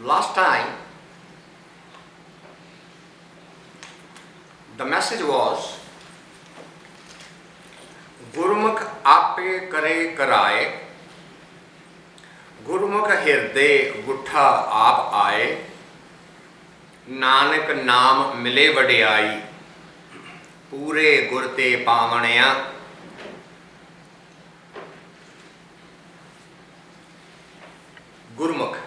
last time the message was gurmukh aapay kare karaa-ay, gurmukh hirde gutha aap-ay, nanak naam mile vadiyaai, poore gur te banaavani-aa. Gurmukh.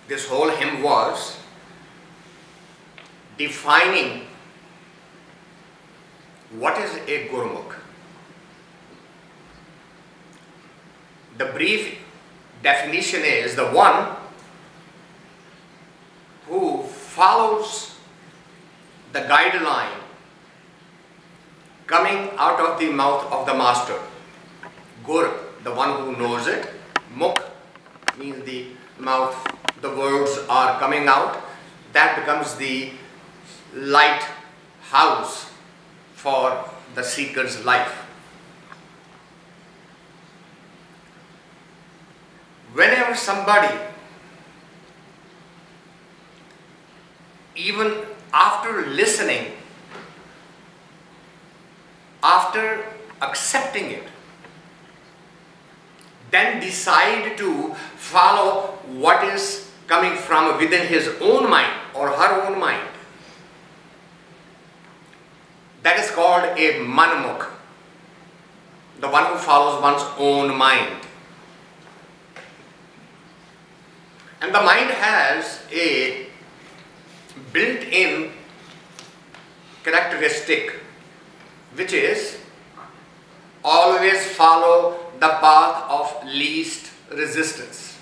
This whole hymn was defining what is a gurmukh. The brief definition is the one who follows the guideline coming out of the mouth of the master. Gur, the one who knows it. Mukh means the mouth, the words are coming out. That becomes the lighthouse for the seeker's life. Whenever somebody, even after listening, after accepting it, then decide to follow what is coming from within his own mind or her own mind, that is called a manmukh, the one who follows one's own mind. And the mind has a built-in characteristic, which is always follow the path of least resistance.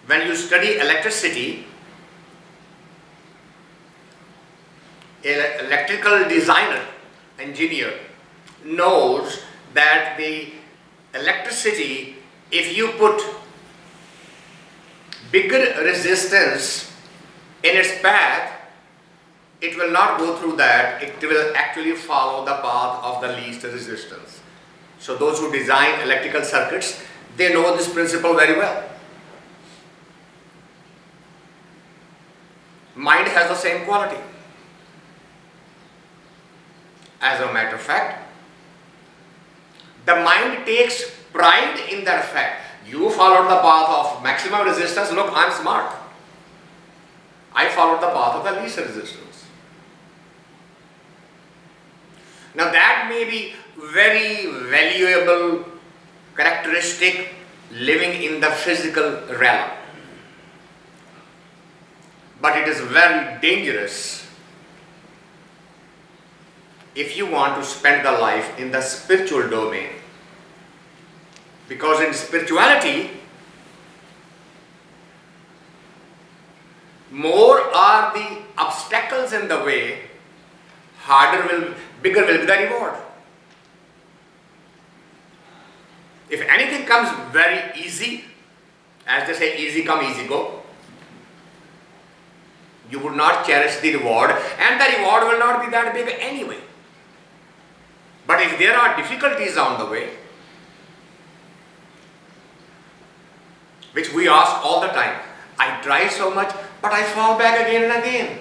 When you study electricity, an electrical designer, engineer, knows that the electricity, if you put bigger resistance in its path, it will not go through that, it will actually follow the path of the least resistance. So those who design electrical circuits, they know this principle very well. Mind has the same quality. As a matter of fact, the mind takes pride in that fact. You followed the path of maximum resistance, look, I am smart. I followed the path of the least resistance. Now that may be very valuable characteristic living in the physical realm, but it is very dangerous if you want to spend the life in the spiritual domain, because in spirituality, more are the obstacles in the way, bigger will be the reward. If anything comes very easy, as they say, easy come, easy go, you would not cherish the reward, and the reward will not be that big anyway. But if there are difficulties on the way, which we ask all the time, I try so much, but I fall back again and again.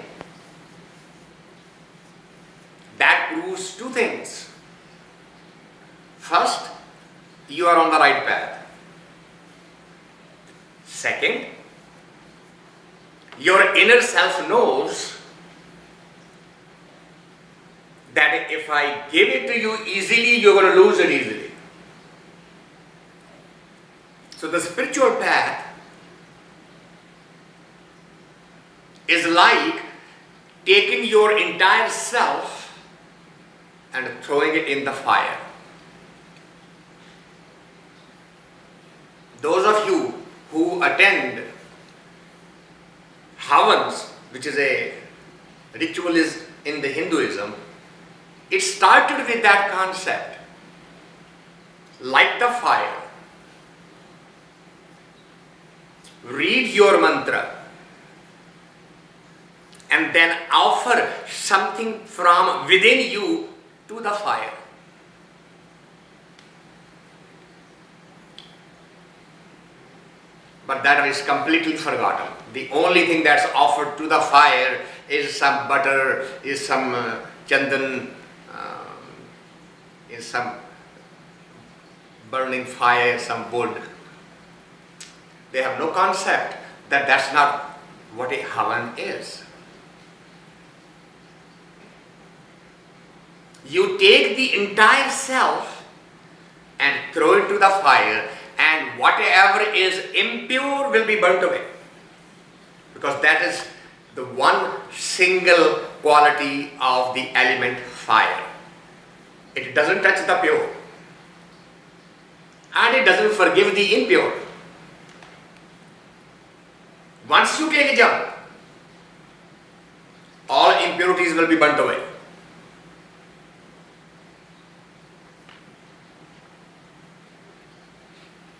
That proves two things. First, you are on the right path. Second, your inner self knows that if I give it to you easily, you're going to lose it easily. So the spiritual path is like taking your entire self and throwing it in the fire. Those of you who attend Havans, which is a ritual in the Hinduism, it started with that concept. Light the fire, read your mantra, and then offer something from within you to the fire. but that is completely forgotten. The only thing that's offered to the fire is some butter, is some chandan, is some burning fire, some wood. They have no concept that that's not what a havan is. You take the entire self and throw it to the fire, and whatever is impure will be burnt away. Because that is the one single quality of the element fire. It doesn't touch the pure, and it doesn't forgive the impure. Once you take a jump, all impurities will be burnt away.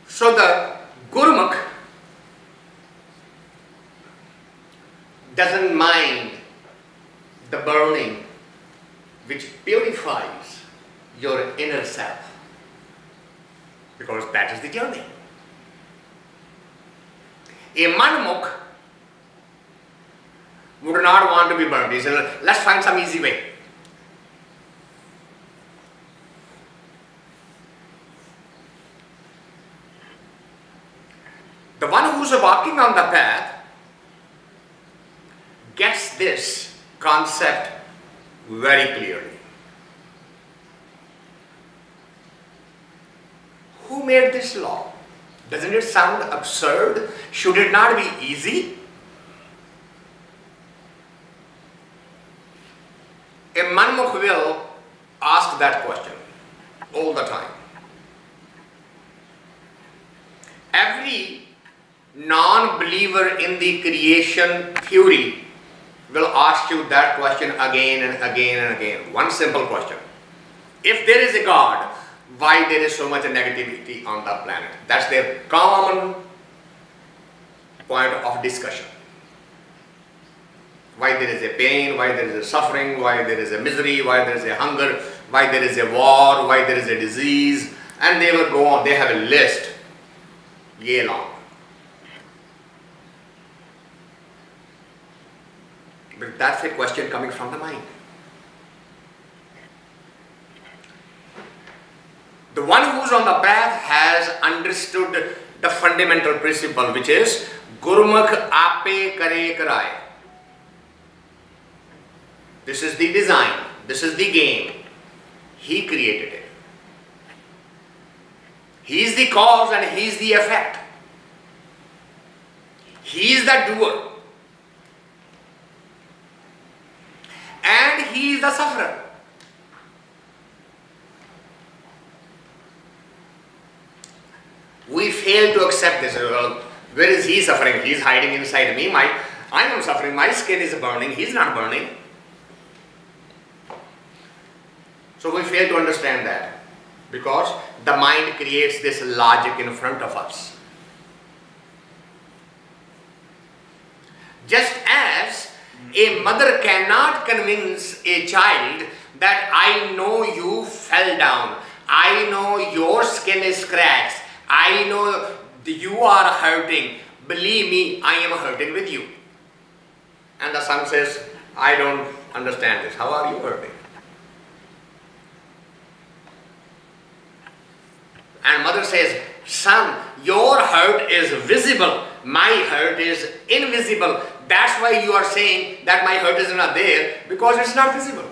So the gurmukh doesn't mind the burning which purifies your inner self, because that is the journey. A manmukh would not want to be burned. He said, let's find some easy way. The one who's walking on the path gets this concept very clearly. Who made this law? Doesn't it sound absurd? Should it not be easy? A manmukh will ask that question all the time. Every non-believer in the creation theory will ask you that question again and again and again. One simple question. If there is a God, why there is so much negativity on the planet? That's their common point of discussion. Why there is a pain, why there is a suffering, why there is a misery, why there is a hunger, why there is a war, why there is a disease, and they will go on. They have a list, yea long. But that's a question coming from the mind. The one who's on the path has understood the fundamental principle, which is gurmukh aapay kare karaa-ay. This is the design, this is the game. He created it. He is the cause and he is the effect. He is the doer. And he is the sufferer. We fail to accept this. Well, where is he suffering? He is hiding inside me. I am suffering. My skin is burning. He is not burning. So we fail to understand that, because the mind creates this logic in front of us. Just as a mother cannot convince a child that I know you fell down, I know your skin is scratched, I know you are hurting, believe me, I am hurting with you. And the son says, I don't understand this, how are you hurting? And mother says, son, your hurt is visible, my hurt is invisible. That's why you are saying that my hurt is not there, because it's not visible.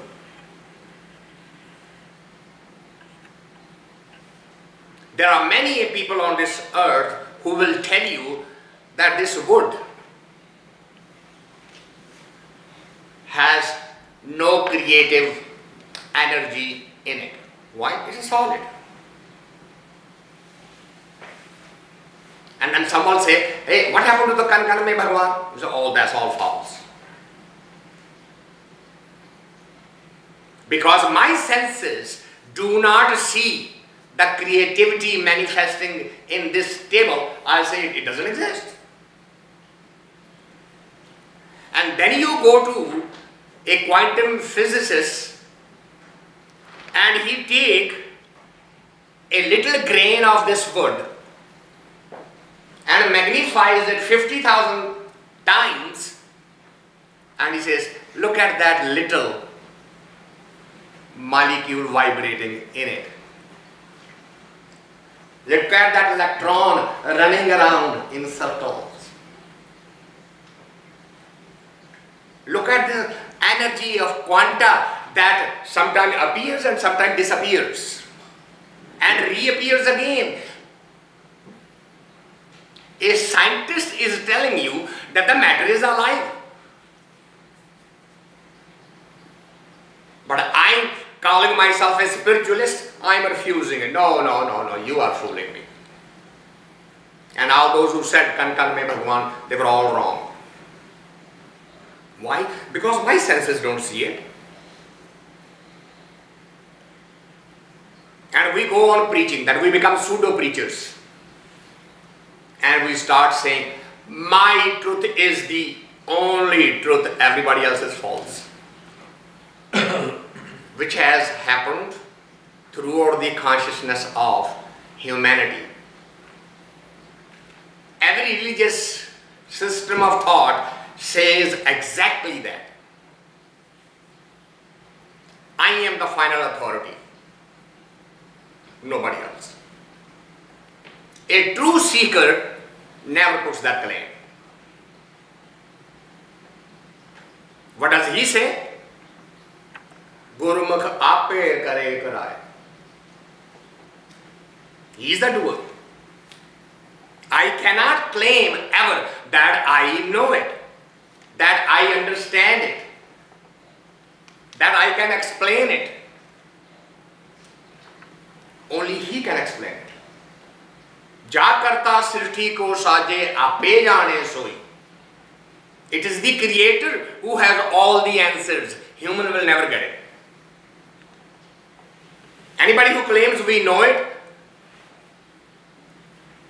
There are many people on this earth who will tell you that this wood has no creative energy in it. Why? It is solid. And then someone say, hey, what happened to the kan kan mein Bhagwan? You say, oh, that's all false. Because my senses do not see the creativity manifesting in this table, I'll say it doesn't exist. And then you go to a quantum physicist and he take a little grain of this wood and magnifies it 50,000 times, and he says, look at that little molecule vibrating in it. Look at that electron running around in circles. Look at the energy of quanta that sometimes appears and sometimes disappears and reappears again. A scientist is telling you that the matter is alive. But I'm calling myself a spiritualist, I'm refusing it. No, you are fooling me. And all those who said, Kan Kan Mein Bhagwan, they were all wrong. Why? Because my senses don't see it. And we go on preaching, that we become pseudo-preachers. And we start saying, my truth is the only truth, everybody else is false. Which has happened throughout the consciousness of humanity. Every religious system of thought says exactly that. I am the final authority. Nobody else. A true seeker never puts that claim. What does he say? Gurmukh aapay kare karaa-ay. He is the doer. I cannot claim ever that I know it, that I understand it, that I can explain it. Only he can explain it. Ja karta srishti ko sajhe aapay jaane soi. It is the creator who has all the answers. Human will never get it. Anybody who claims we know it,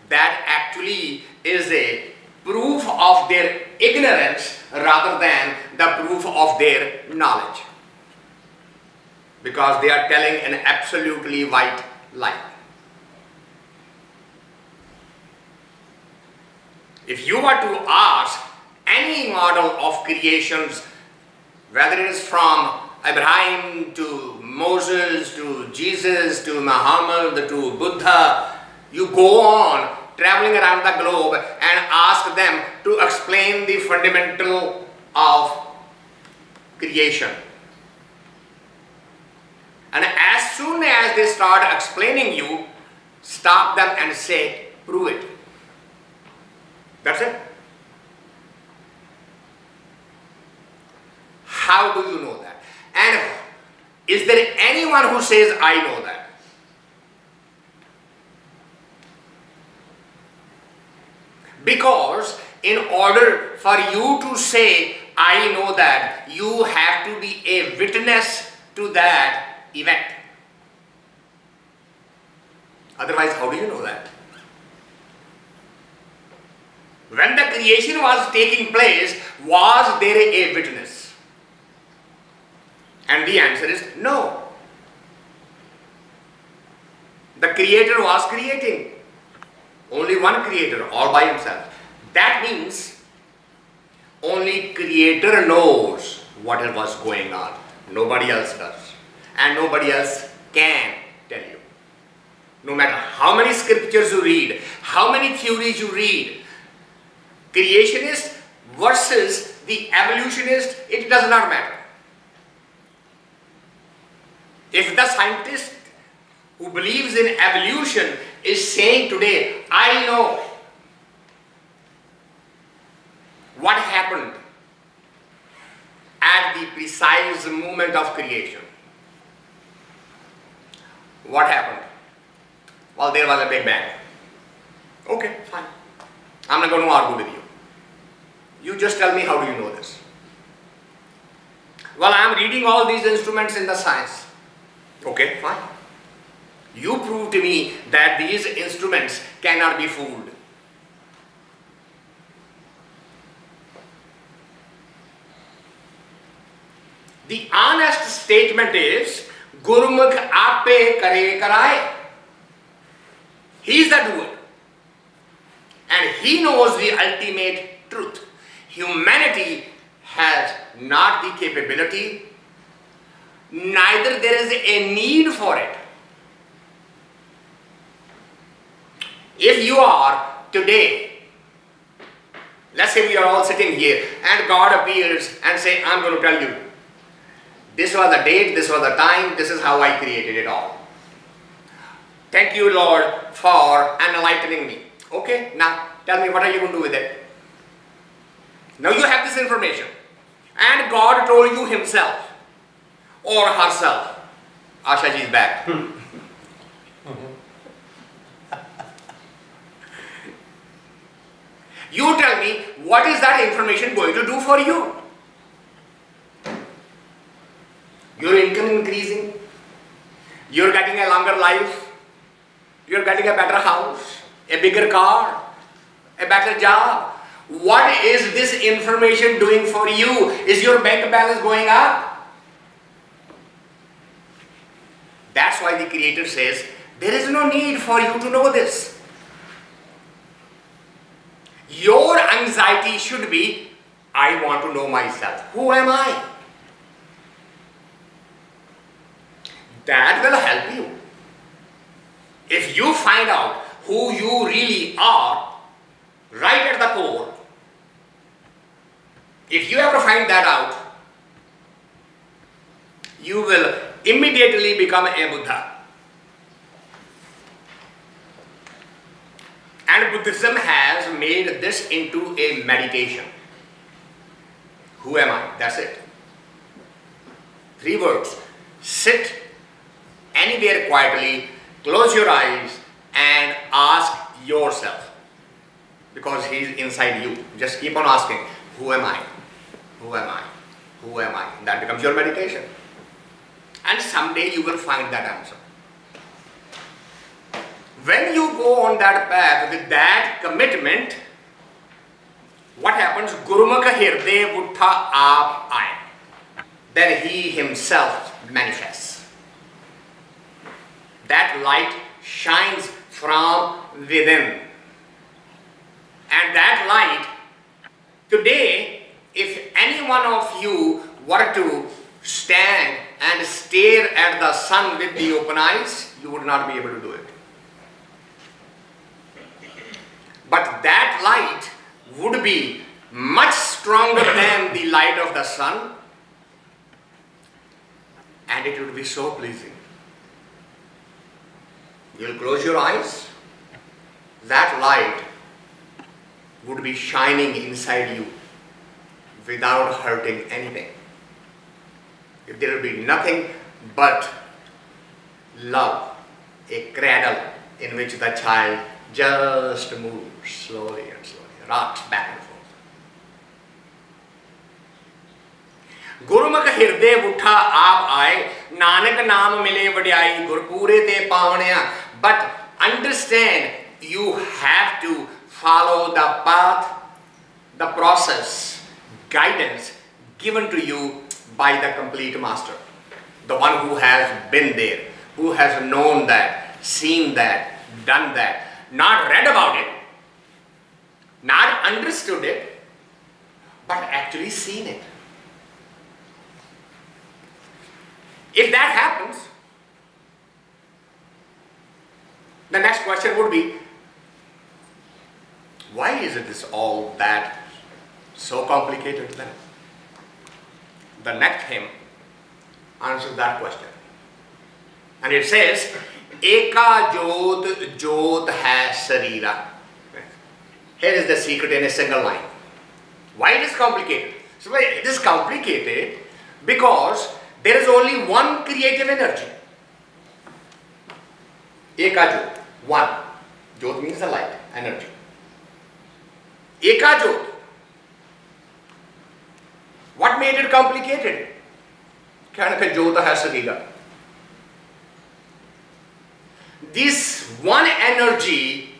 that actually is a proof of their ignorance rather than the proof of their knowledge. Because they are telling an absolutely white lie. If you were to ask any model of creations, whether it is from Abraham to Moses to Jesus to Muhammad to Buddha, you go on traveling around the globe and ask them to explain the fundamental of creation. And as soon as they start explaining you, stop them and say, prove it. That's it. How do you know that? And is there anyone who says, I know that? Because in order for you to say, I know that, you have to be a witness to that event. Otherwise, how do you know that? When the creation was taking place, was there a witness? And the answer is no. The creator was creating. Only one creator, all by himself. That means only creator knows what was going on. Nobody else does. And nobody else can tell you. No matter how many scriptures you read, how many theories you read, creationist versus the evolutionist, it does not matter. If the scientist who believes in evolution is saying today, I know what happened at the precise moment of creation. What happened? Well, there was a big bang. Okay, fine. I'm not going to argue with you. You just tell me, how do you know this? Well, I'm reading all these instruments in the science. Okay, fine. You prove to me that these instruments cannot be fooled. The honest statement is, Gurmukh aapay kare karaa-ay. He is the doer. and he knows the ultimate truth. Humanity has not the capability, neither there is a need for it. If you are today, let's say we are all sitting here and God appears and say, I'm going to tell you, this was the date, this was the time, this is how I created it all. Thank you, Lord, for enlightening me. Okay, now tell me, what are you going to do with it? Now you have this information and God told you himself or herself. Asha ji is back. You tell me, what is that information going to do for you? Your income increasing, you're getting a longer life, you're getting a better house, a bigger car, a better job. What is this information doing for you? Is your bank balance going up? That's why the Creator says, there is no need for you to know this. Your anxiety should be, I want to know myself. Who am I? That will help you. If you find out who you really are, right at the core, if you ever find that out, you will immediately become a Buddha. And Buddhism has made this into a meditation. Who am I? That's it. 3 words. Sit anywhere quietly, close your eyes and ask yourself. Because he is inside you. Just keep on asking, who am I? Who am I? Who am I? That becomes your meditation. And someday you will find that answer. When you go on that path with that commitment, what happens? Gurmukh hirde utha aapay. Then he himself manifests. That light shines from within. And that light, today, if any one of you were to stand and stare at the sun with the open eyes, you would not be able to do it. But that light would be much stronger than the light of the sun, and it would be so pleasing. You'll close your eyes, that light would be shining inside you without hurting anything. If there will be nothing but love, a cradle in which the child just moves slowly and slowly, rocks back and forth. Gurmukh hirde utha aapay, nanak naam mile vadiyai, gurpure te paa-ay. But understand, you have to follow the path, the process, guidance given to you by the complete master. The one who has been there, who has known that, seen that, done that. Not read about it, not understood it, but actually seen it. If that happens, the next question would be, why is it this all that so complicated then? The next hymn answers that question. And it says, Aykaa jyot jyot hai sareeraa. Here is the secret in a single line. Why it is complicated? So it is complicated because there is only one creative energy. Aykaa jyot, one. Jyot means the light, energy. Aykaa jyot. What made it complicated? Kya jyot hai sareeraa. This one energy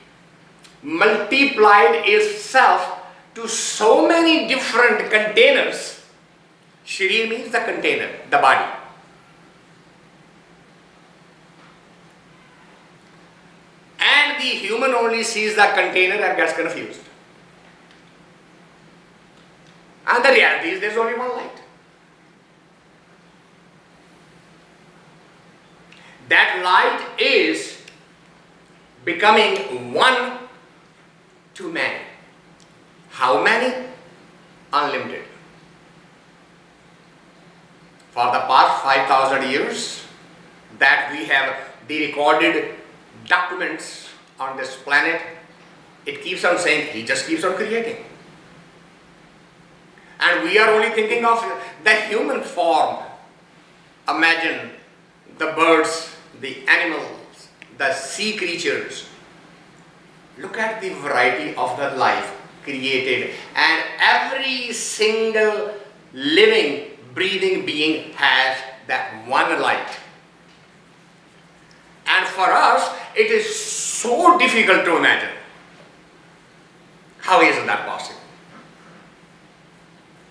multiplied itself to so many different containers. Sharir means the container, the body. And the human only sees the container and gets confused. And the reality is there is only one light. That light is becoming one to many. How many? Unlimited. For the past 5,000 years that we have the recorded documents on this planet, it keeps on saying he just keeps on creating. And we are only thinking of the human form. Imagine the birds, the animals, the sea creatures. Look at the variety of the life created, and every single living, breathing being has that one light. And for us, it is so difficult to imagine. How is that possible?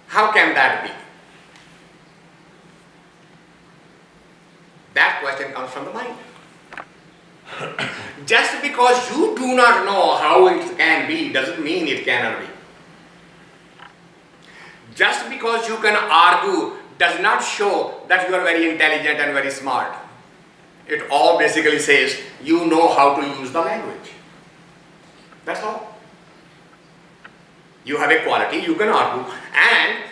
How can that be? That question comes from the mind. Just because you do not know how it can be doesn't mean it cannot be. Just because you can argue does not show that you are very intelligent and very smart. It all basically says you know how to use the language. That's all. You have a quality, you can argue, and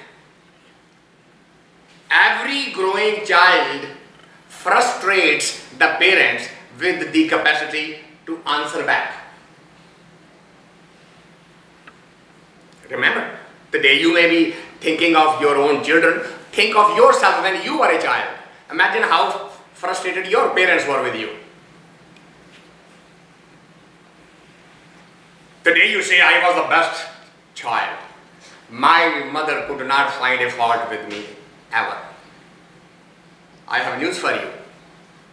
every growing child frustrates the parents with the capacity to answer back. Remember, the day you may be thinking of your own children, think of yourself when you were a child. Imagine how frustrated your parents were with you. The day you say, I was the best child, my mother could not find a fault with me ever. I have news for you.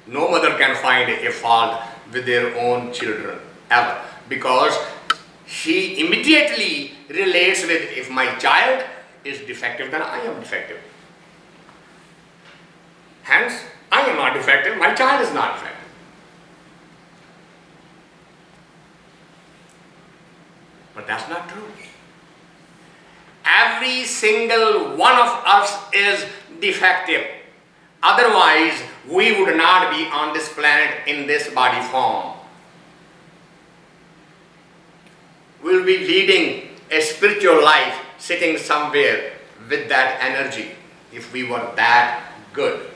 No mother can find a fault with their own children ever, because she immediately relates with, if my child is defective, then I am defective. Hence, I am not defective, my child is not defective. But that's not true. Every single one of us is defective. Otherwise, we would not be on this planet in this body form. We will be leading a spiritual life sitting somewhere with that energy if we were that good.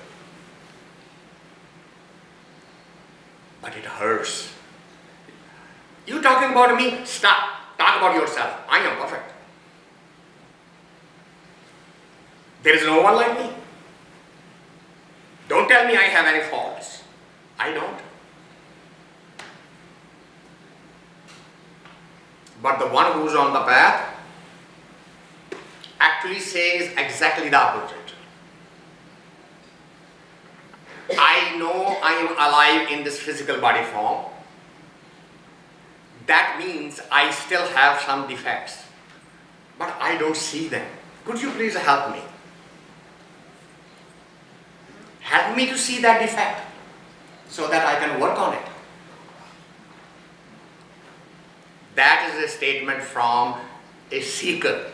But it hurts. You talking about me? Stop. Talk about yourself. I am perfect. There is no one like me. Don't tell me I have any faults. I don't. But the one who's on the path actually says exactly the opposite. I know I am alive in this physical body form. That means I still have some defects, but I don't see them. Could you please help me? Help me to see that defect so that I can work on it. That is a statement from a seeker.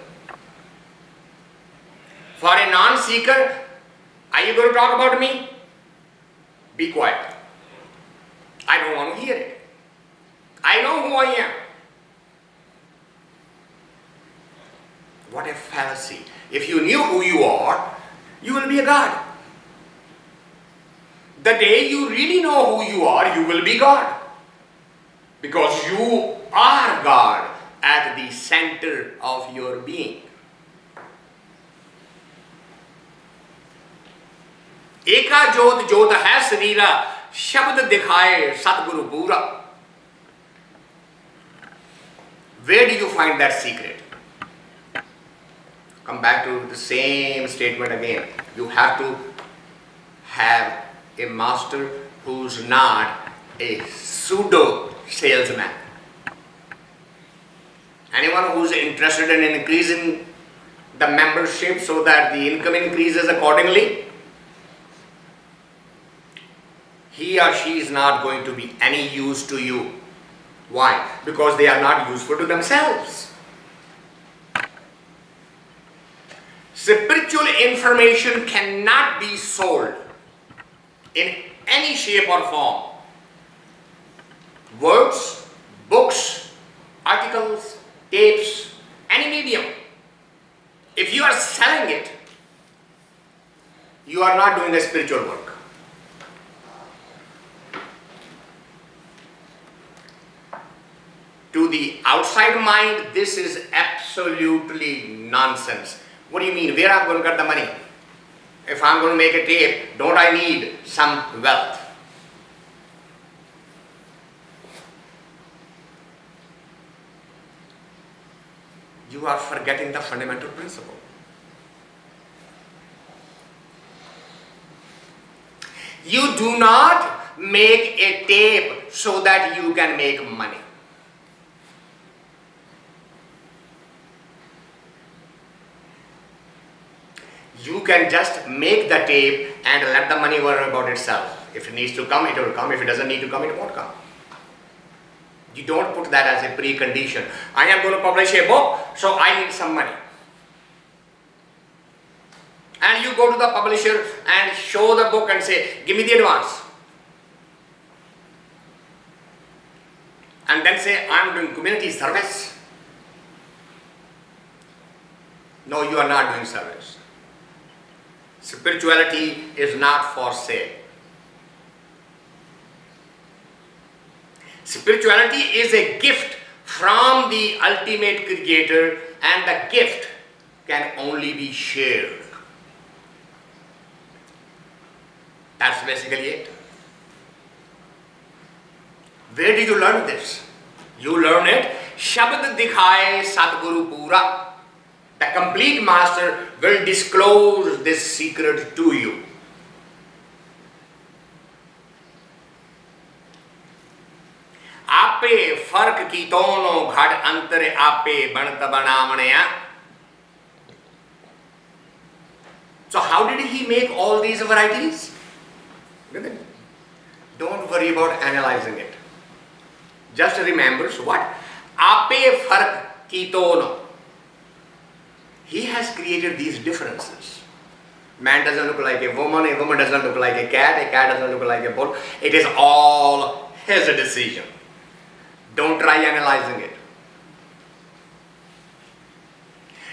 For a non-seeker, are you going to talk about me? Be quiet. I don't want to hear it. I know who I am. What a fallacy. If you knew who you are, you will be a God. The day you really know who you are, you will be God. Because you are God at the center of your being. Aykaa jyot jyot hai sareeraa, sabad dikhaa-ay satgur pooraa. Where do you find that secret? Come back to the same statement again. You have to have a master who's not a pseudo salesman. Anyone who's interested in increasing the membership so that the income increases accordingly, he or she is not going to be any use to you Why? Because they are not useful to themselves. Spiritual information cannot be sold in any shape or form. Words, books, articles, tapes, any medium. If you are selling it, you are not doing a spiritual work. To the outside mind, this is absolutely nonsense. What do you mean? Where am I going to get the money? If I am going to make a tape, don't I need some wealth? You are forgetting the fundamental principle. You do not make a tape so that you can make money. You can just make the tape and let the money worry about itself. If it needs to come, it will come. If it doesn't need to come, it won't come. You don't put that as a precondition. I am going to publish a book, so I need some money. And you go to the publisher and show the book and say, give me the advance. And then say, I am doing community service. No, you are not doing service. Spirituality is not for sale. Spirituality is a gift from the ultimate creator, and the gift can only be shared. That's basically it. Where did you learn this? You learn it, sabad dikhaa-ay satgur pooraa. The complete master will disclose this secret to you. Aapay, farak, keeton, ghat, antar, aapay, banat, banaavani-aa. So how did he make all these varieties? Don't worry about analyzing it. Just remember what? Aapay, farak, keeton. He has created these differences. Man doesn't look like a woman doesn't look like a cat doesn't look like a bull. It is all his decision. Don't try analyzing it.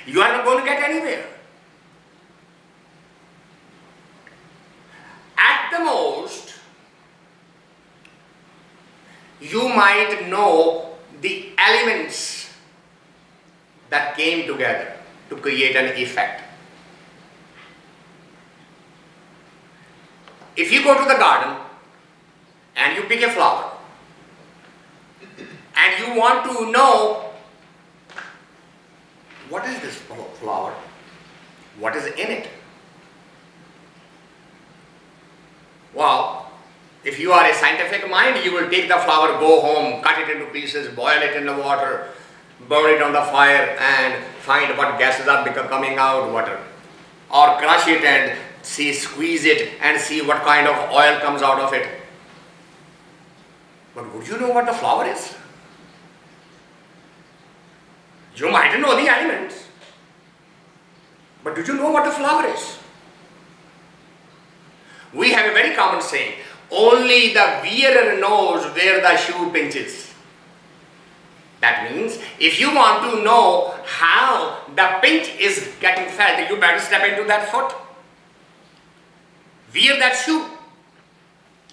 You are not going to get anywhere. At the most, you might know the elements that came together to create an effect. If you go to the garden and you pick a flower and you want to know what is this flower, what is in it. Well, if you are a scientific mind, you will take the flower, go home, cut it into pieces, boil it in the water, burn it on the fire and find what gases are coming out, water. Or crush it and see, squeeze it and see what kind of oil comes out of it. But would you know what the flower is? You might know the elements. But do you know what the flower is? We have a very common saying, only the wearer knows where the shoe pinches. That means, if you want to know how the pinch is getting felt, you better step into that foot. Wear that shoe.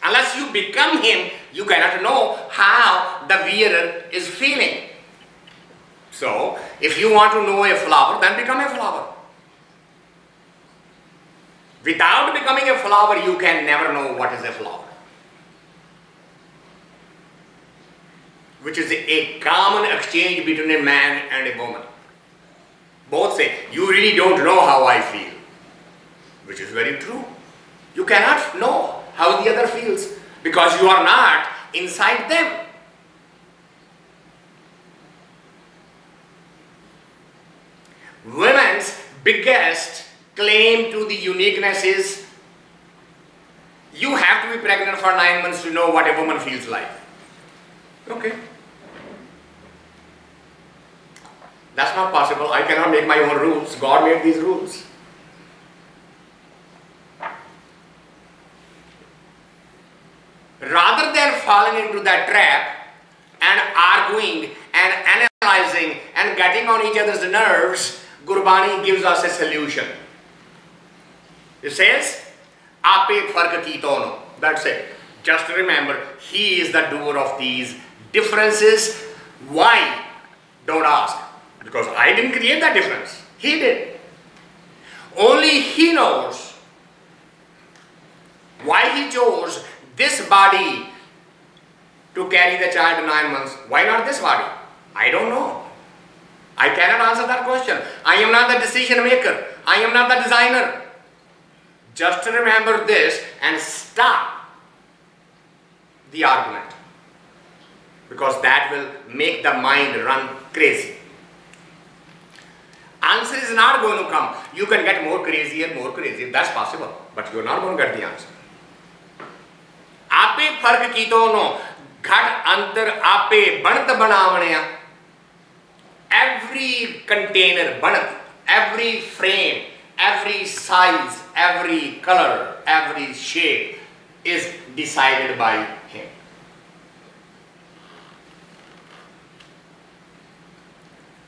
Unless you become him, you cannot know how the wearer is feeling. So, if you want to know a flower, then become a flower. Without becoming a flower, you can never know what is a flower. Which is a common exchange between a man and a woman. Both say, you really don't know how I feel. Which is very true. You cannot know how the other feels because you are not inside them. Women's biggest claim to the uniqueness is, you have to be pregnant for 9 months to know what a woman feels like. Okay. That's not possible. I cannot make my own rules. God made these rules. Rather than falling into that trap and arguing and analyzing and getting on each other's nerves, Gurbani gives us a solution. It says, aapay farak keeton. That's it. Just remember, he is the doer of these differences. Why? Don't ask. Because I didn't create that difference. He did. Only he knows why he chose this body to carry the child 9 months. Why not this body? I don't know. I cannot answer that question. I am not the decision maker. I am not the designer. Just remember this and stop the argument, because that will make the mind run crazy. Answer is not going to come. You can get more crazy and more crazy. That's possible, but you are not going to get the answer. Aapay farak keeton, ghat, antar, aapay, banat, banaavani-aa. Every container, banat, every frame, every size, every color, every shape is decided by him.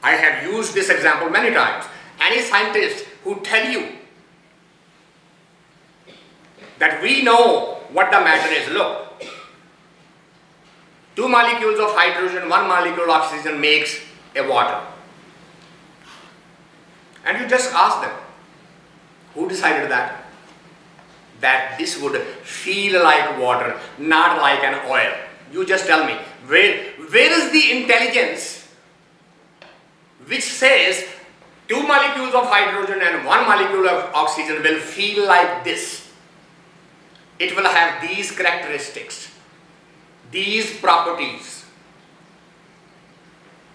I have used this example many times. Any scientist who tell you that we know what the matter is, look, 2 molecules of hydrogen, 1 molecule of oxygen makes a water. And you just ask them, who decided that? That this would feel like water, not like an oil. You just tell me, where is the intelligence which says 2 molecules of hydrogen and 1 molecule of oxygen will feel like this? It will have these characteristics, these properties.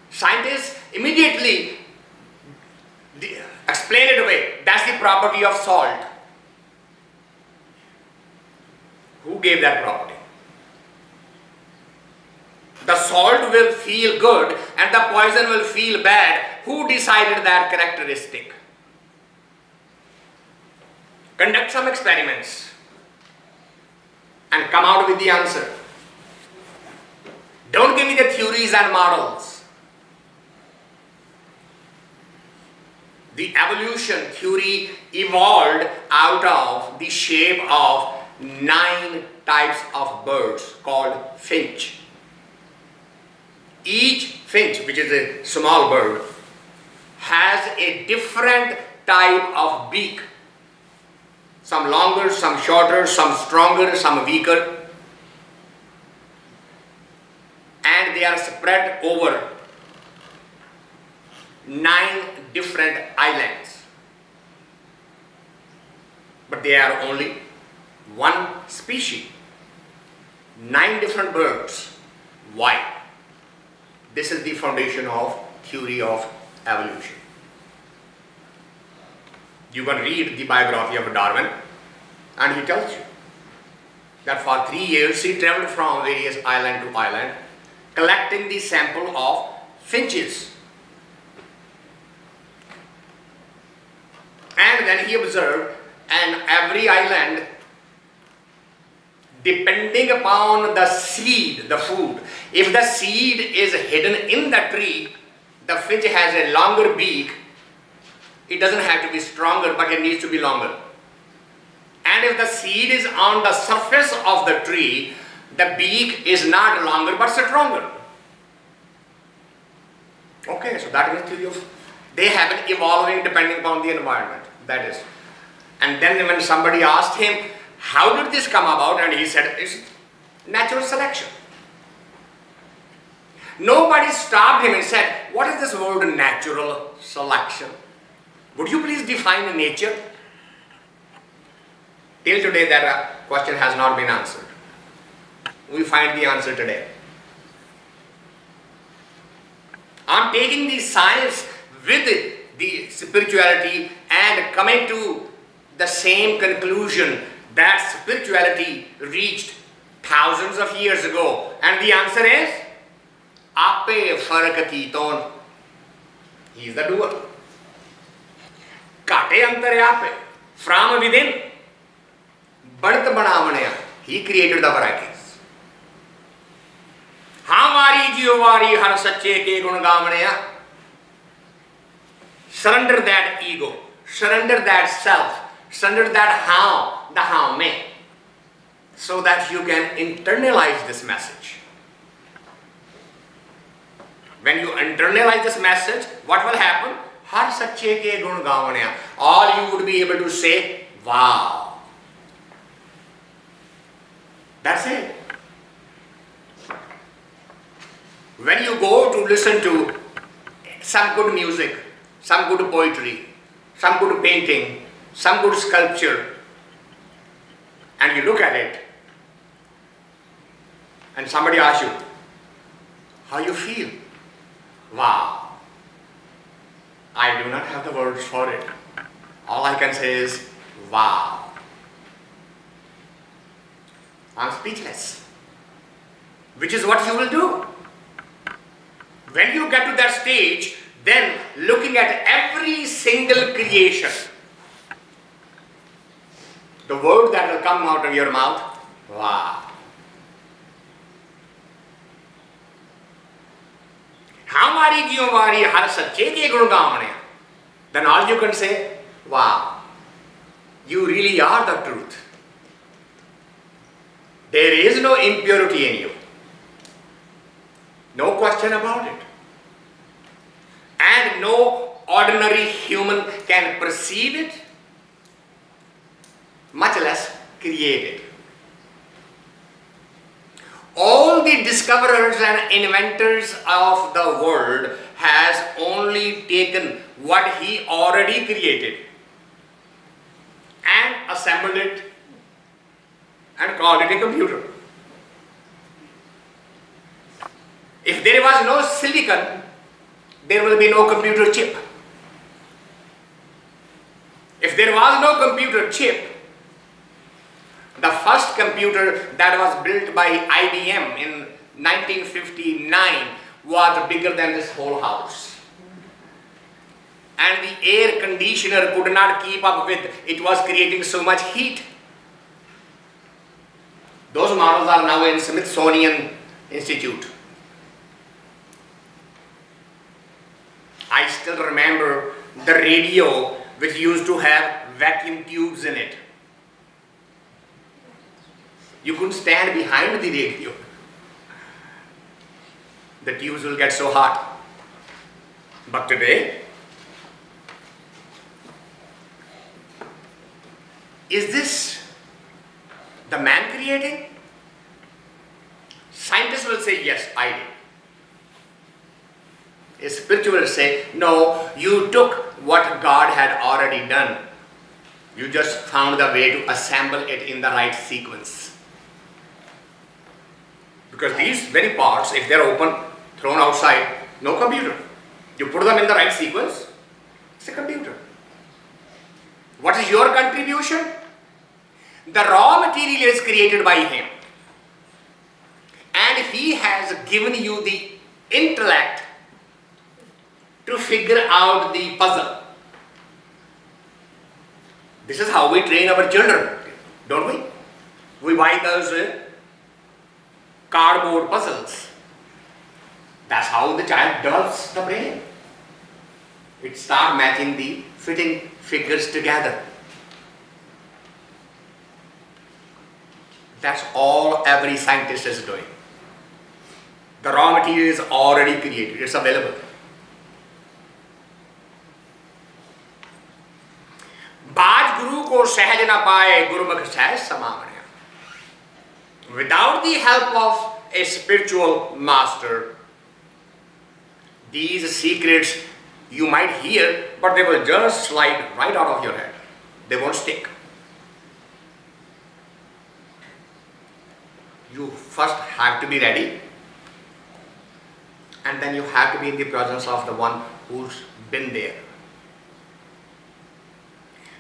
Scientists immediately explain it away. That's the property of salt. Who gave that property? The salt will feel good and the poison will feel bad. Who decided that characteristic? Conduct some experiments and come out with the answer. Don't give me the theories and models. The evolution theory evolved out of the shape of 9 types of birds called finch. Each finch, which is a small bird, has a different type of beak. Some longer, some shorter, some stronger, some weaker. And they are spread over 9 different islands. But they are only one species. 9 different birds. Why? This is the foundation of theory of evolution. You can read the biography of Darwin and he tells you that for 3 years he traveled from various island to island collecting the sample of finches. And then he observed, and every island, depending upon the seed, the food, if the seed is hidden in the tree, the finch has a longer beak. It doesn't have to be stronger, but it needs to be longer. And if the seed is on the surface of the tree, the beak is not longer but stronger. Okay, so that is the theory of, they have been evolving depending upon the environment. That is. And then when somebody asked him, how did this come about? And he said, it's natural selection. Nobody stopped him and said, what is this word natural selection? Would you please define nature? Till today that question has not been answered. We find the answer today. I'm taking the science with the spirituality and coming to the same conclusion that spirituality reached thousands of years ago. And the answer is aapay farak keeton. He is the doer. Ghat-ay antar aapay. From within. Banat banaavani-aa. He created the varieties. Vaaree jee-o vaaree har sachay ke gun gaavani-aa. Surrender that ego. Surrender that self. Surrender that how. The how me. So that you can internalize this message. When you internalize this message, what will happen? Har sachay ke gun gaavani-aa. All you would be able to say, wow. That's it. When you go to listen to some good music, some good poetry, some good painting, some good sculpture, and you look at it, and somebody asks you, how you feel? Wow. I do not have the words for it. All I can say is, wow. I'm speechless. Which is what you will do. When you get to that stage, then looking at every single creation, the word that will come out of your mouth, wow. Vaaree jee-o vaaree har sachay ke gun gaavani-aa. Then all you can say, wow, you really are the truth. There is no impurity in you. No question about it. And no ordinary human can perceive it, much less create it. All the discoverers and inventors of the world has only taken what he already created and assembled it and called it a computer. If there was no silicon, there will be no computer chip. If there was no computer chip, the first computer that was built by IBM in 1959 was bigger than this whole house. And the air conditioner could not keep up with it. It was creating so much heat. Those models are now in Smithsonian Institute. I still remember the radio which used to have vacuum tubes in it. You couldn't stand behind the radio. The tubes will get so hot. But today, is this the man creating? Scientists will say, yes, I did. A spiritual will say, no, you took what God had already done. You just found the way to assemble it in the right sequence. Because these very parts, if they're open, thrown outside, no computer. You put them in the right sequence, it's a computer. What is your contribution? The raw material is created by him. And he has given you the intellect to figure out the puzzle. This is how we train our children, don't we? We buy those cardboard puzzles. That's how the child develops the brain. It starts matching the fitting figures together. That's all every scientist is doing. The raw material is already created, it's available. बाज गुरु को सहज न पाए gurmukh सहज samaavani-aa. Without the help of a spiritual master, these secrets you might hear, but they will just slide right out of your head. They won't stick. You first have to be ready, and then you have to be in the presence of the one who's been there.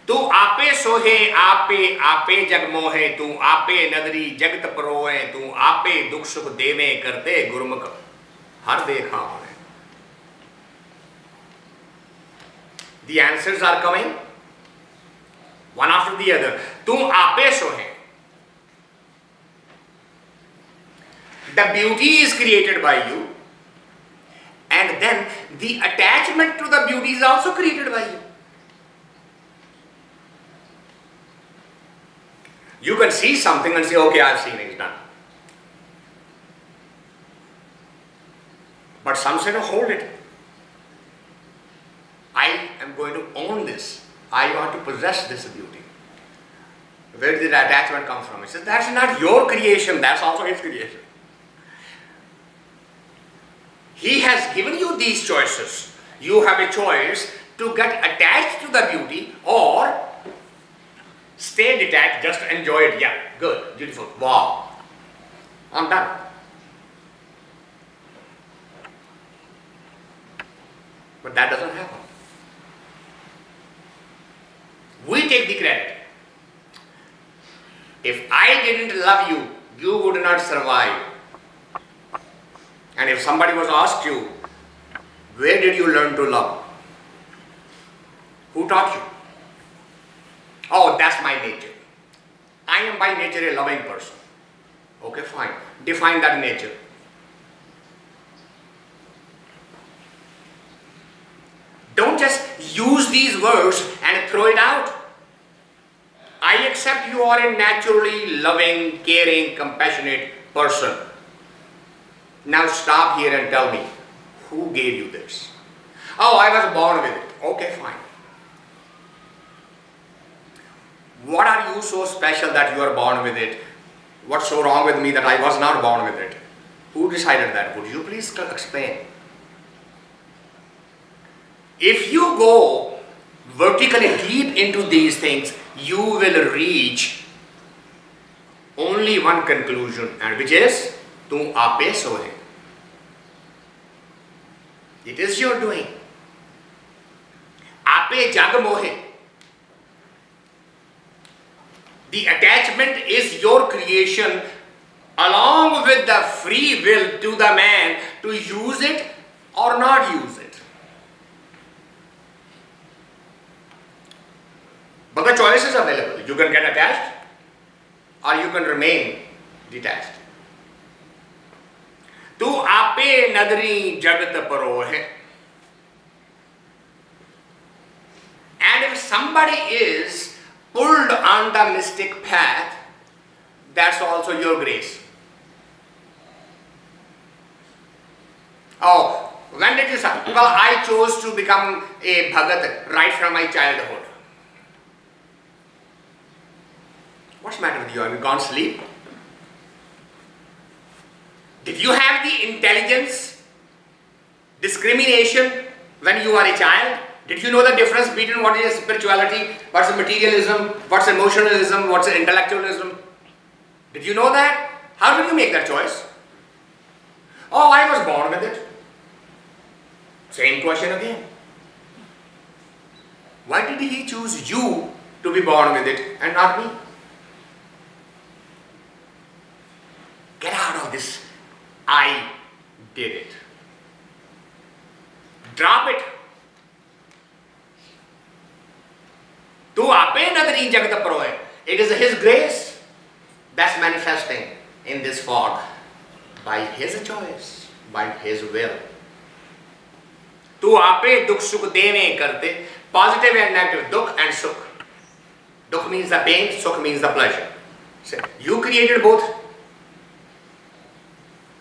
तू आपे सोहे आपे आपे जग मोहे तू आपे नदरी जगत परोए तू आपे दुख सुख देवे करते गुरमुख हर देखा होने. The answers are coming one after the other. Tum aapay soheh. The beauty is created by you, and then the attachment to the beauty is also created by you. You can see something and say, okay, I've seen it, it's done. But some say, no, hold it. I am going to own this. I want to possess this beauty. Where did the attachment come from? He says, that's not your creation, that's also his creation. He has given you these choices. You have a choice to get attached to the beauty or stay detached, just enjoy it. Yeah, good, beautiful, wow, I'm done. But that doesn't happen. We take the credit. If I didn't love you, you would not survive. And if somebody was asked you, where did you learn to love? Who taught you? Oh, that's my nature. I am by nature a loving person. Okay, fine. Define that nature. Don't just use these words and throw it out. I accept you are a naturally loving, caring, compassionate person. Now stop here and tell me, who gave you this? Oh, I was born with it. Okay, fine. What are you so special that you are born with it? What's so wrong with me that I was not born with it? Who decided that? Would you please explain? If you go vertically deep into these things, you will reach only one conclusion, and which is tum aapay soheh. It is your doing. Aapay jag mohe. The attachment is your creation along with the free will to the man to use it or not use it. But the choice is available. You can get attached or you can remain detached. Tu aapay nadri jagat parohe. And if somebody is pulled on the mystic path, that's also your grace. Oh, when did you start? Well, I chose to become a bhagat right from my childhood. What's the matter with you? Have you gone to sleep? Did you have the intelligence, discrimination when you are a child? Did you know the difference between what is spirituality, what's materialism, what's emotionalism, what's intellectualism? Did you know that? How did you make that choice? Oh, I was born with it. Same question again. Why did he choose you to be born with it and not me? Get out of this, I did it. Drop it. Tu aapay nadri jagat parohe. It is His grace that's manifesting in this form by His choice, by His will. Tu aapay dukh sukh deve karte. Positive and negative, dukh and sukh. Dukh means the pain, sukh means the pleasure. So you created both.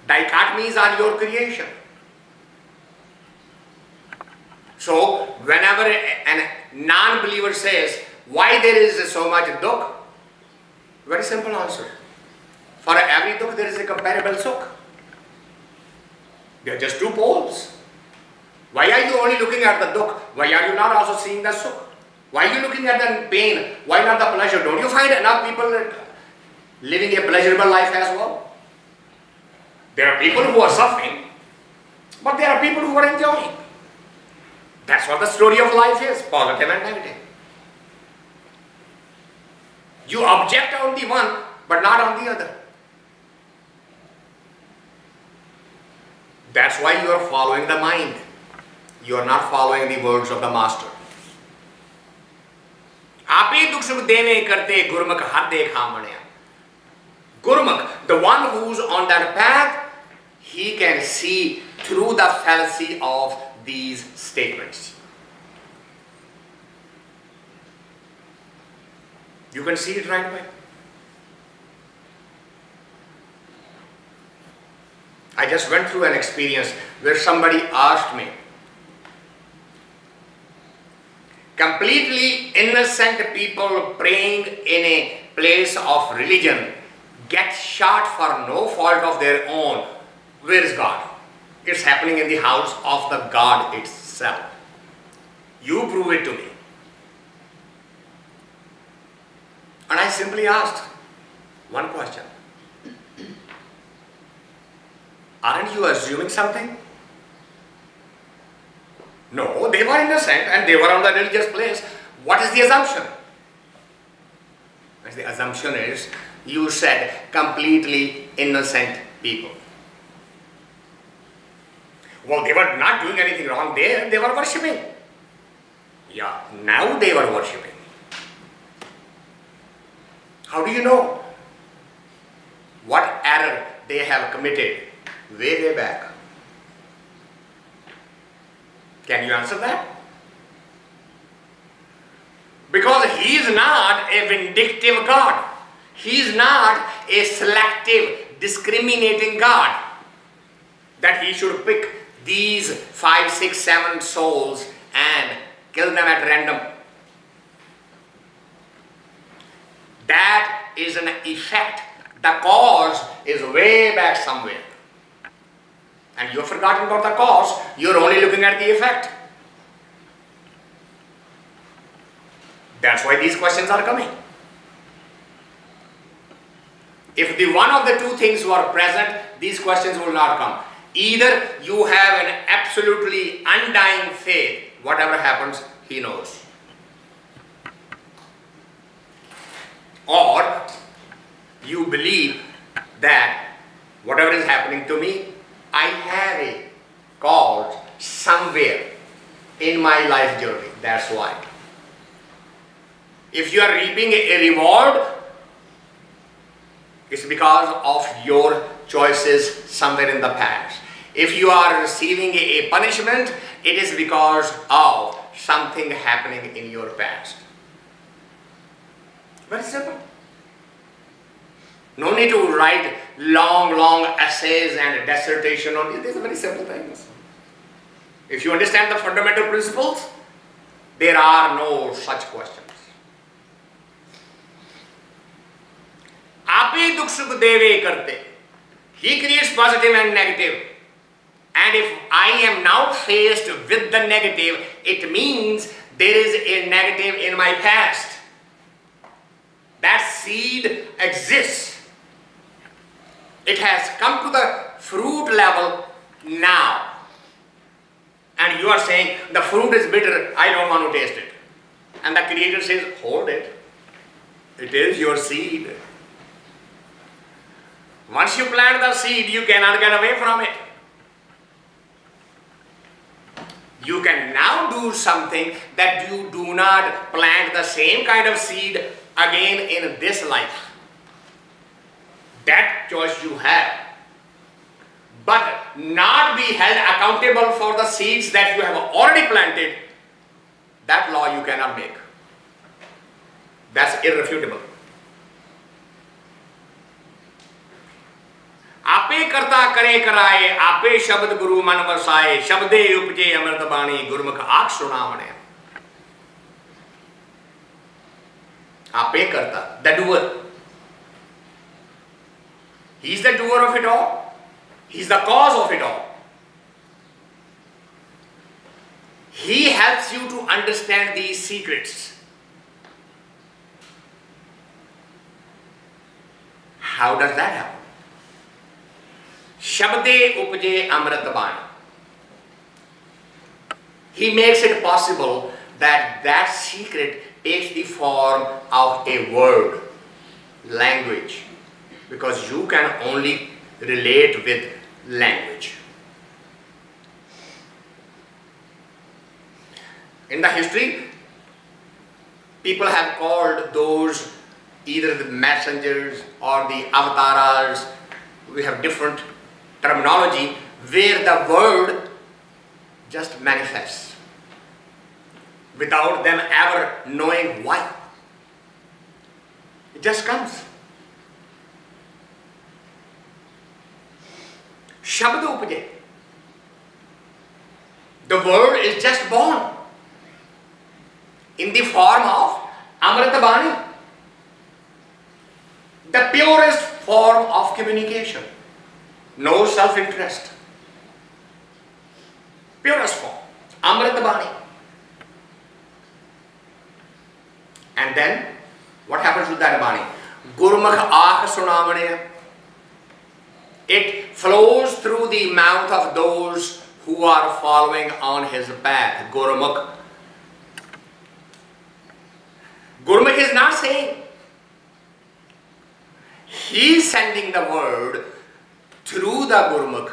Dichotomies are your creation. So whenever a non-believer says, why there is so much dukh? Very simple answer. For every dukh there is a comparable sukh. They are just two poles. Why are you only looking at the dukh? Why are you not also seeing the sukh? Why are you looking at the pain? Why not the pleasure? Don't you find enough people living a pleasurable life as well? There are people who are suffering, but there are people who are enjoying. That's what the story of life is, positive and negative. You object on the one, but not on the other. That's why you are following the mind. You are not following the words of the master. sukh deve karte gurmukh har daykhaavani-aa. Gurmukh, the one who's on that path, he can see through the fallacy of these statements. You can see it right away. I just went through an experience where somebody asked me, completely innocent people praying in a place of religion get shot for no fault of their own. Where is God? It's happening in the house of the God itself. You prove it to me. And I simply asked one question. Aren't you assuming something? No, they were innocent and they were on the religious place. What is the assumption? The assumption is, you said completely innocent people. Well, they were not doing anything wrong there, they were worshipping. Yeah, now they were worshipping. How do you know what error they have committed way back? Can you answer that? Because he is not a vindictive God. He is not a selective, discriminating God, that he should pick these 5, 6, 7 souls and kill them at random. That is an effect. The cause is way back somewhere. And you've forgotten about the cause, you're only looking at the effect. That's why these questions are coming. If the one of the two things were present, these questions will not come. Either you have an absolutely undying faith, whatever happens, he knows. Or you believe that whatever is happening to me, I have a cause somewhere in my life journey. That's why. If you are reaping a reward, it's because of your choices somewhere in the past. If you are receiving a punishment, it is because of something happening in your past. Very simple. No need to write long essays and dissertation on it. These are very simple things. If you understand the fundamental principles, there are no such questions. Aapay dukh sukh deve karte. He creates positive and negative. And if I am now faced with the negative, it means there is a negative in my past. That seed exists. It has come to the fruit level now. And you are saying, the fruit is bitter, I don't want to taste it. And the Creator says, hold it. It is your seed. Once you plant the seed, you cannot get away from it. You can now do something that you do not plant the same kind of seed again in this life. That choice you have. But not be held accountable for the seeds that you have already planted, that law you cannot make. That's irrefutable. आपे करता करे कराए, आपे शब्द गुरु मन वसाए, शब्दे उपजे अमृत बाणी, गुरमुख आख सुनावने. आपे करता, the doer. He is the doer of it all. He is the cause of it all. He helps you to understand these secrets. How does that happen? Shabde upje amrit bani. He makes it possible that that secret takes the form of a word, language, because you can only relate with language. In the history, People have called those either the messengers or the avatars. We have different terminology where the word just manifests without them ever knowing why. It just comes. Shabad upje. The word is just born in the form of Amrita Bani, the purest form of communication. No self-interest. Purest form. Amrita Bani. And then, what happens with that Bani? Gurmukh sunaavni-aa. It flows through the mouth of those who are following on his path. Gurmukh. Gurmukh is not saying. He is sending the word through the Gurmukh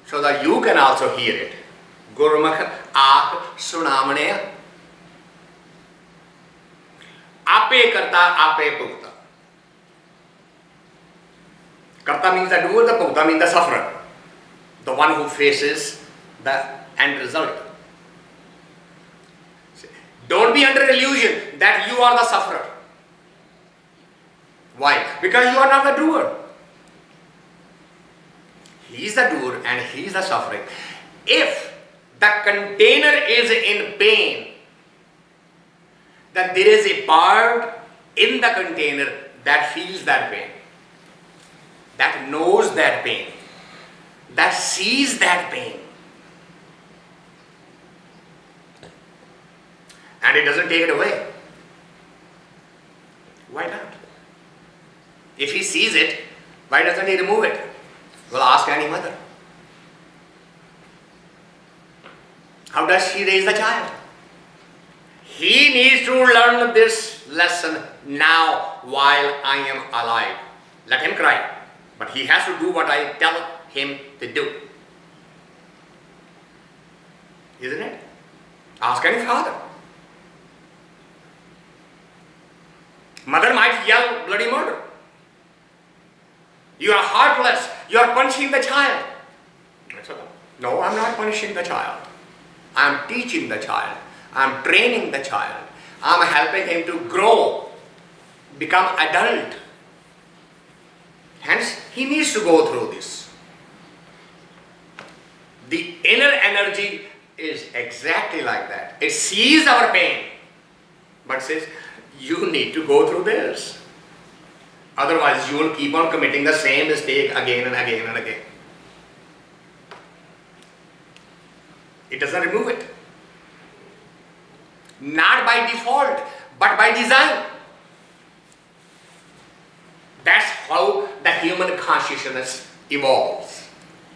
so that you can also hear it. Gurmukh sunaavni-aa. Aapay karta, aapay pukta. Karta means the doer, the pukta means the sufferer, the one who faces the end result. Don't be under illusion that you are the sufferer. Why? Because you are not the doer. He is the doer and he is the suffering. If the container is in pain, then there is a part in the container that feels that pain, that knows that pain, that sees that pain. And it doesn't take it away. Why not? If he sees it, why doesn't he remove it? Well, ask any mother. How does she raise the child? He needs to learn this lesson now while I am alive. Let him cry. But he has to do what I tell him to do. Isn't it? Ask any father. Mother might yell bloody murder. You are heartless. You are punishing the child. No, I'm not punishing the child. I'm teaching the child. I'm training the child. I'm helping him to grow, become adult. Hence, he needs to go through this. The inner energy is exactly like that. It sees our pain, but says, you need to go through this. Otherwise, you will keep on committing the same mistake again and again and again. It doesn't remove it. Not by default, but by design. That's how the human consciousness evolves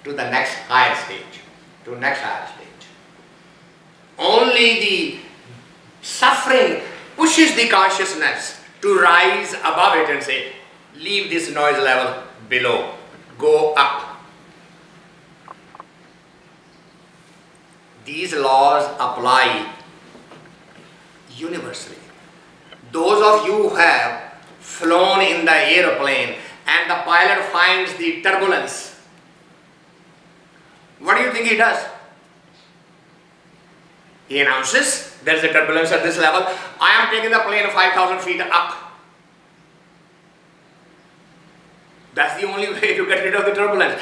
to the next higher stage, to next higher stage. Only the suffering pushes the consciousness to rise above it and say, leave this noise level below, go up. These laws apply universally. Those of you who have flown in the airplane and the pilot finds the turbulence, what do you think he does? He announces, there is a turbulence at this level, I am taking the plane 5,000 feet up. That's the only way to get rid of the turbulence.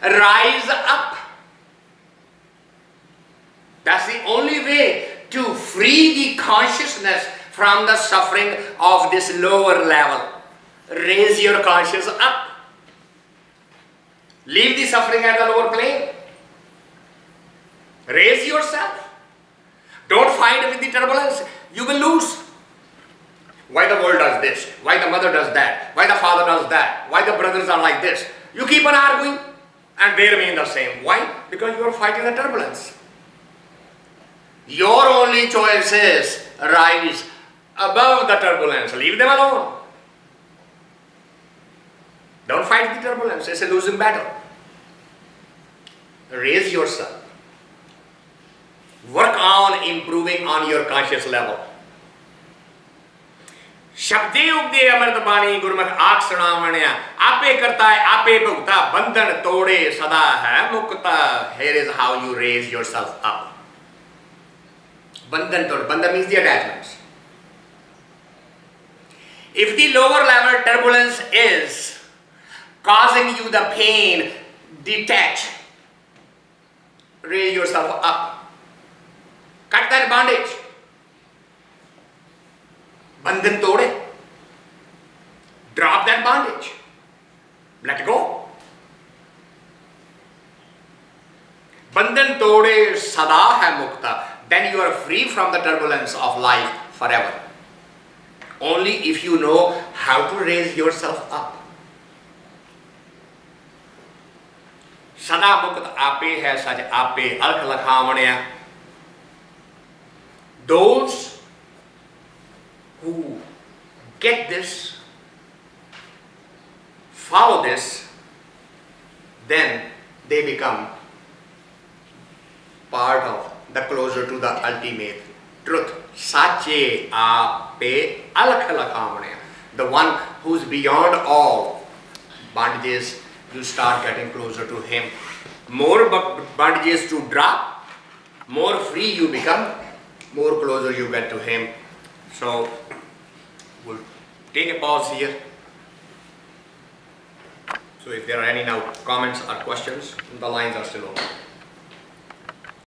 Rise up. That's the only way to free the consciousness from the suffering of this lower level. Raise your conscious up. Leave the suffering at the lower plane. Raise yourself. Don't fight with the turbulence. You will lose. Why the world does this? Why the mother does that? Why the father does that? Why the brothers are like this? You keep on arguing and they remain the same. Why? Because you are fighting the turbulence. Your only choice is rise above the turbulence. Leave them alone. Don't fight the turbulence. It's a losing battle. Raise yourself. Work on improving on your conscious level. शब्दे उगदे अमृत बाणी गुरमुख आख सुनावनि-aa. आपे करता है आपे भुगता, बंधन तोड़े सदा है मुक्ता. Here is how you raise yourself up. Bandhan tod. Bandhan means the attachments. If the lower level turbulence is causing you the pain, detach. Raise yourself up. Cut that bondage. Bandhan tode. Drop that bondage. Let go. Bandhan tode sada hai mukta. Then you are free from the turbulence of life forever. Only if you know how to raise yourself up. Sada mukta aapay hai sahj aapay lakhaavani-aa. Those who get this, follow this, then they become part of the closer to the ultimate truth. Sachay aapay lakhaavani-aa. The one who's beyond all bondages, you start getting closer to him. More bondages to drop, more free you become, more closer you get to him. So we'll take a pause here. So if there are any now comments or questions, the lines are still open.